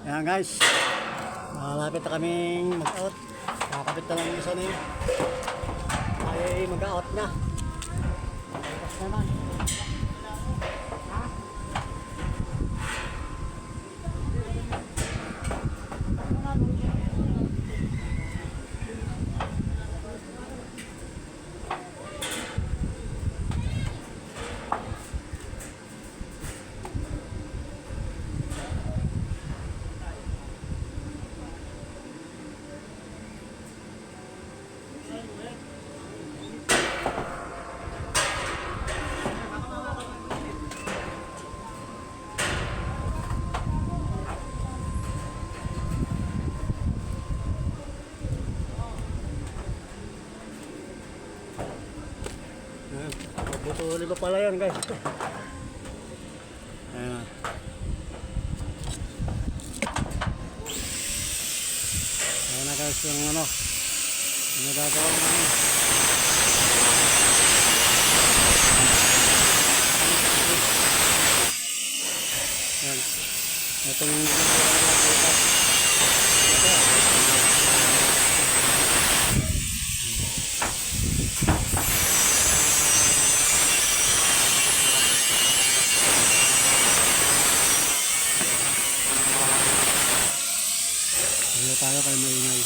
Ayan guys, malapit na kaming mag-out. Nakakabit na lang yung isa na yun. Ay mag-out na. Bukas naman. Putuli pa pala yan guys. Ayan. Ayan na guys yung ano, yung nagagawa namin. Ayan. Itong tayo kay maingay.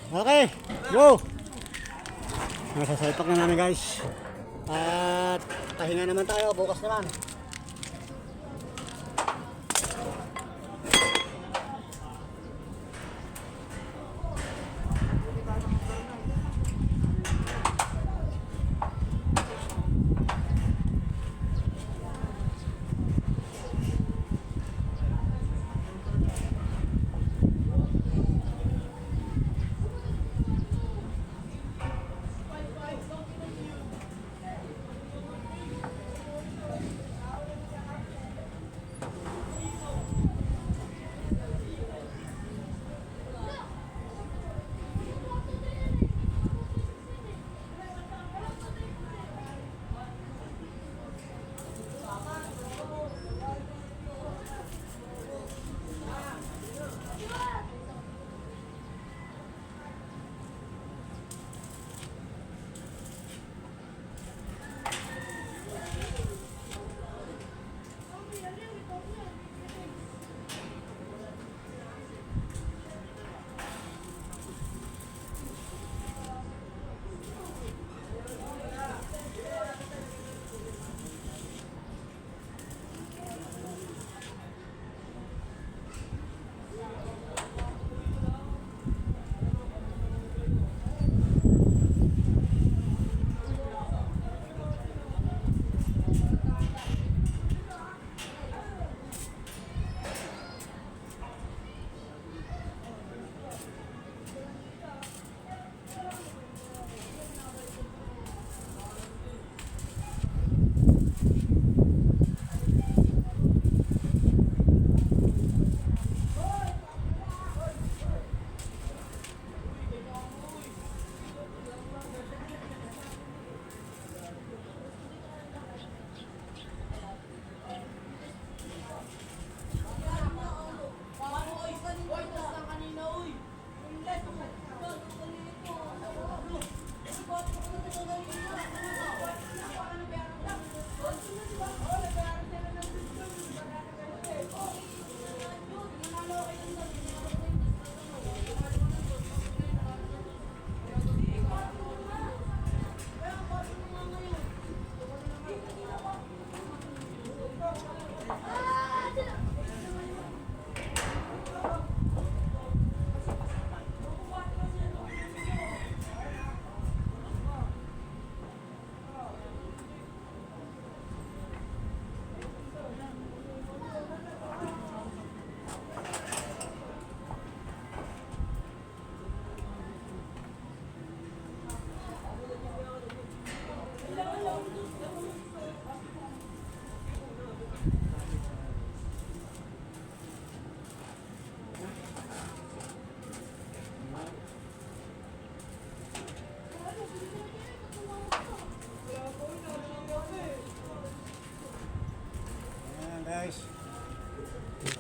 Okay, go! Nasasaipak na namin guys. At pahinga naman tayo, bukas naman.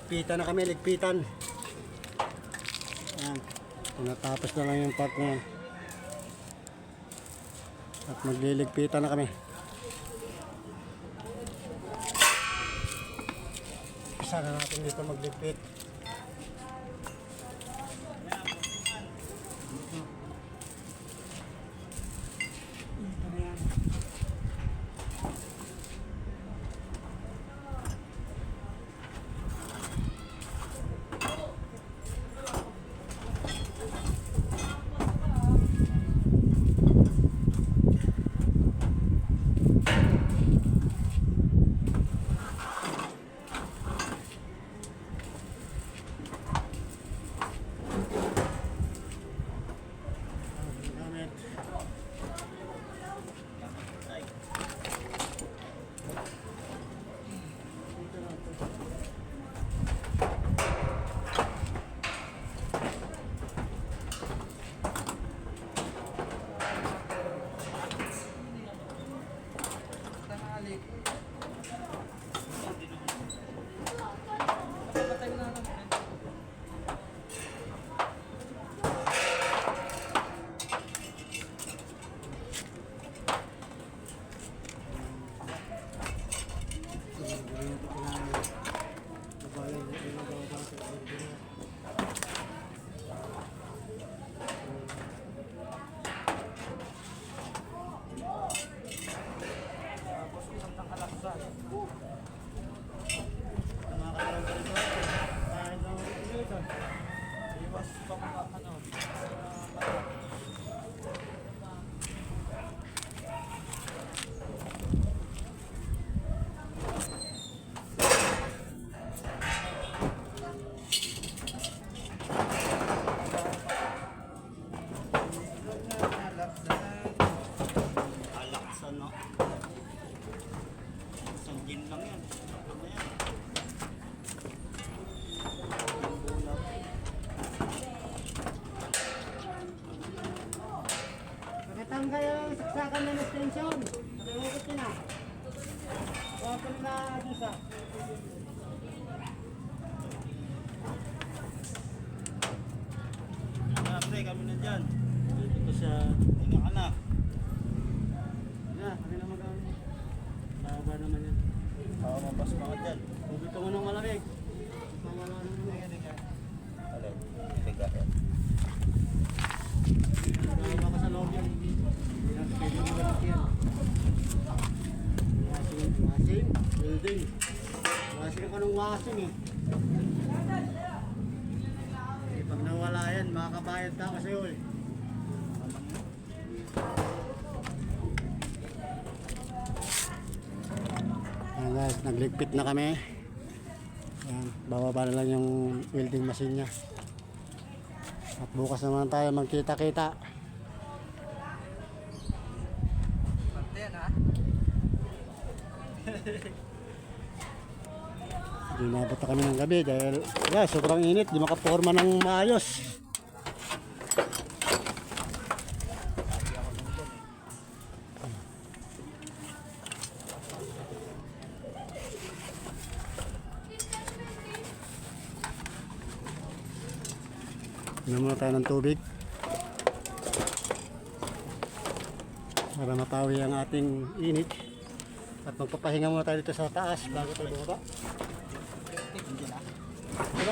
Ligpitan na kami, ligpitan. Ayan. Natapos na lang yung part na yan. At magliligpitan na kami. Isa na natin dito magligpit. Tanggal yung saksakan ng extension. Nakikot ko na. Kapag na dusa. Pre, kami na dyan. Dito ko siya. Hinga ka na. Na, kami na mag-ano. Saba naman yan. Oo, mabas mga dyan. Tubig ka munang malamig. Mawala naman yan. Alin? Tiga yan. Nagawa ka sa loob yan. Pwede mo lang yan. Washing, building. Washing ako ng washing eh. Pag nawala yan, makakabayad na ako sa'yo eh. Ayan guys, nagligpit na kami. Ayan, bababa na lang yung welding machine niya. At bukas naman tayo magkita-kita. Dinabot na kami ng gabi dahil sobrang init, di makaporma ng maayos. Inom muna tayo ng tubig para mapawi ang ating init. At magpapahinga muna tayo dito sa taas bago tayo bumaba.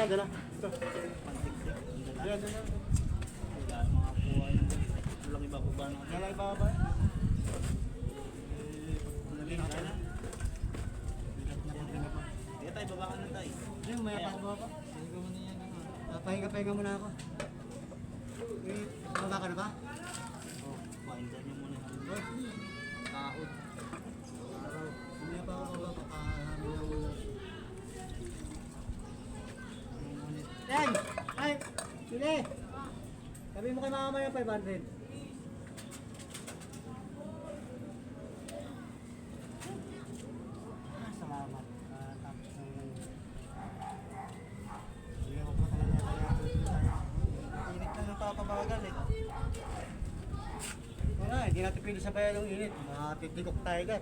Dala. Ito. Dala. Wala mga kuha yung walang iba ko ba? Dala iba ba? Nalina ka na? Bigat na paghinga pa. Kaya tayo, baba ka na tayo. Yung maya pa ako baba. Sige mo na yan. Pahinga muna ako. Baba ka na ba? Oh, pahinga nyo muna. Kaot. Araw. Maya pa ako baba. Pakahamin na muna. Ten! Ay! Sili! Sabi mo kay mama yung 500. Salamat. Tapos na yun. Sige, huwag mo talaga kaya. Init na yung papabagal eh. Wala, hindi natin pwede sabayan yung init. Matitikok tayo dyan.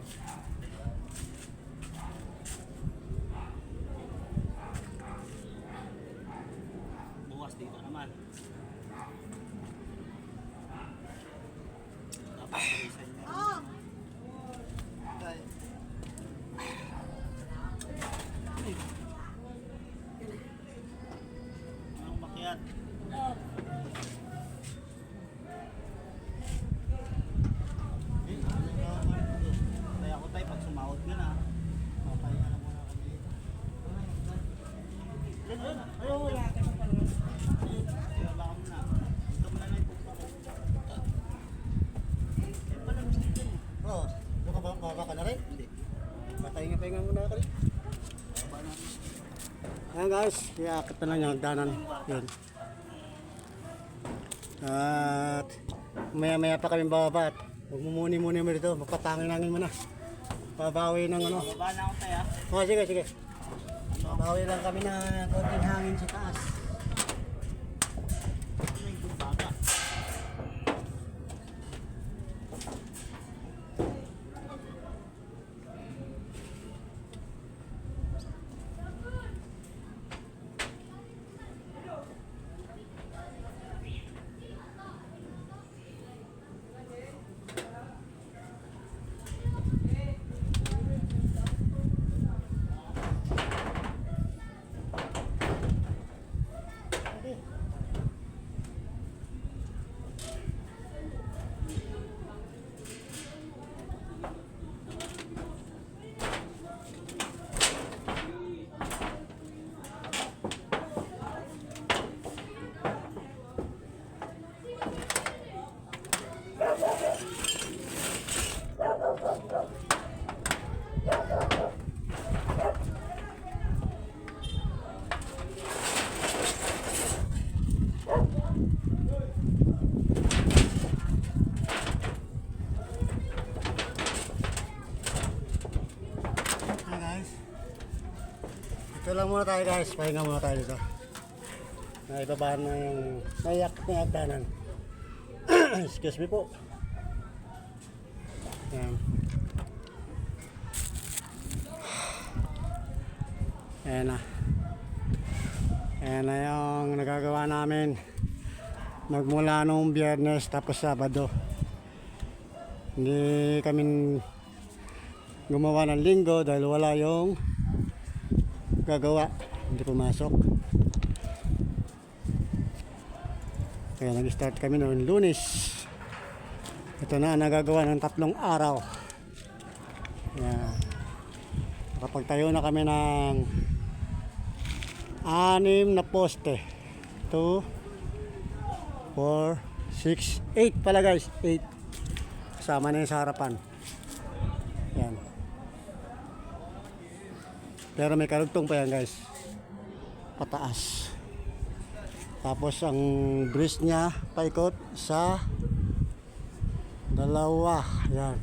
Ayan guys, iakit na lang yung hagdanan. Yun. At maya pa kami bababa at magmumuni-muni mo dito. Magpatangin-angin mo na. Babawi ng ano. Baba na ako tayo. Oh, sige, sige. Babawi lang kami na konting hangin sa taas. May kumbaga. Hi guys. Ito lang muna tayo guys. Pahinga muna tayo dito. Naibabaan na yung nayak na hagdanan. Excuse me po. Ayan. Ayan na. Ayan na yung nagagawa namin. Magmula nung Biyernes tapos Sabado. Hindi kami gumawa ng Linggo dahil wala yung gagawa. Hindi pumasok. Kaya nag-start kami noon Lunes. Ito na nagagawa ng 3 araw. Yan. Nakapagtayo na kami ng 6 na poste. 2, 4, 6, 8 pala guys. 8. Kasama na yung sa harapan. Yan. Pero may karugtong pa yan guys. Pataas. Tapos ang bridge niya paikot sa 2. Yan.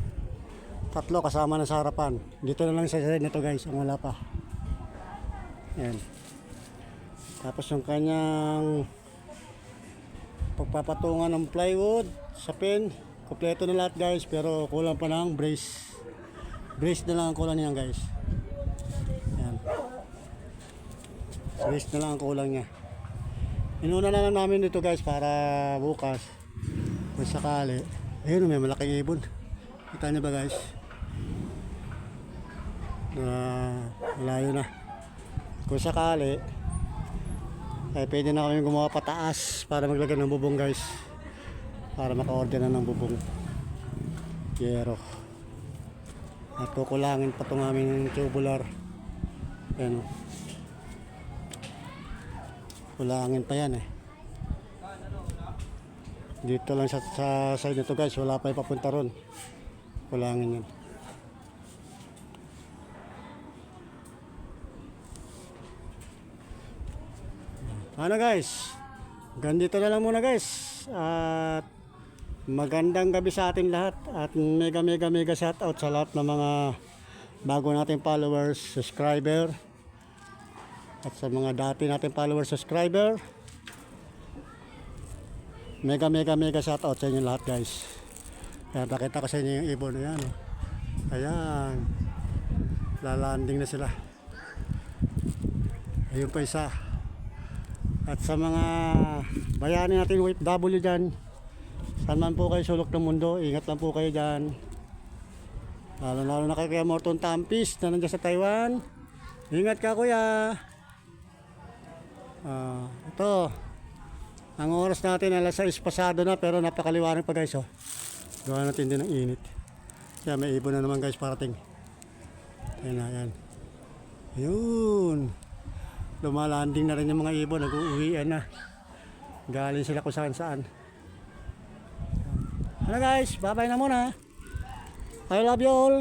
3 kasama na sa harapan. Dito na lang sa side nito guys. Ang wala pa. Yan. Tapos yung kanyang pagpapatungan ng plywood sa pin. Kompleto na lahat guys. Pero kulang pa ng brace. Brace na lang ang kulang niyan guys. Yan. Brace na lang ang kulang niya. Inuna na lang namin dito guys para bukas kung sakali. Ayun, may malaking ibon. Kita niyo ba guys? Malayo na. Kung sakali ay pwede na kami gumawa pataas para maglagay ng bubong guys. Para maka-order na ng bubong. Yero. At kukulangin pa itong aming tubular. Ayan o. Kulangin pa yan eh. Dito lang sa side nito guys, wala pa yung papunta ron. Kulangin yan. Ano guys, ganito na lang muna guys. At magandang gabi sa ating lahat. At mega shout out sa lahat ng mga bago nating followers, subscriber. At sa mga dati nating followers, subscriber. Mega shout out sa inyo lahat guys. Kaya pakita ko sa inyo yung ibon na yan. Ayan. Lalanding na sila. Ayun pa isa. At sa mga bayani natin OFW dyan, saan man po kayo sulok ng mundo, ingat lang po kayo dyan. Lalo na kay Morton Tampis na nandiyan sa Taiwan. Ingat ka kuya. Ito. Ang oras natin alas 6 pasado na pero napakaliwanag pa guys. Gawa natin din ng init. Kaya may ibon na naman guys parating. Ayan na yan. Yun. Lumalanding na rin yung mga ibon. Nag-uuwian na. Galing sila kung saan saan. Ano guys, bye bye na muna. I love you all.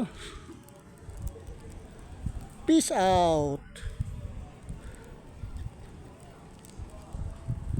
Peace out.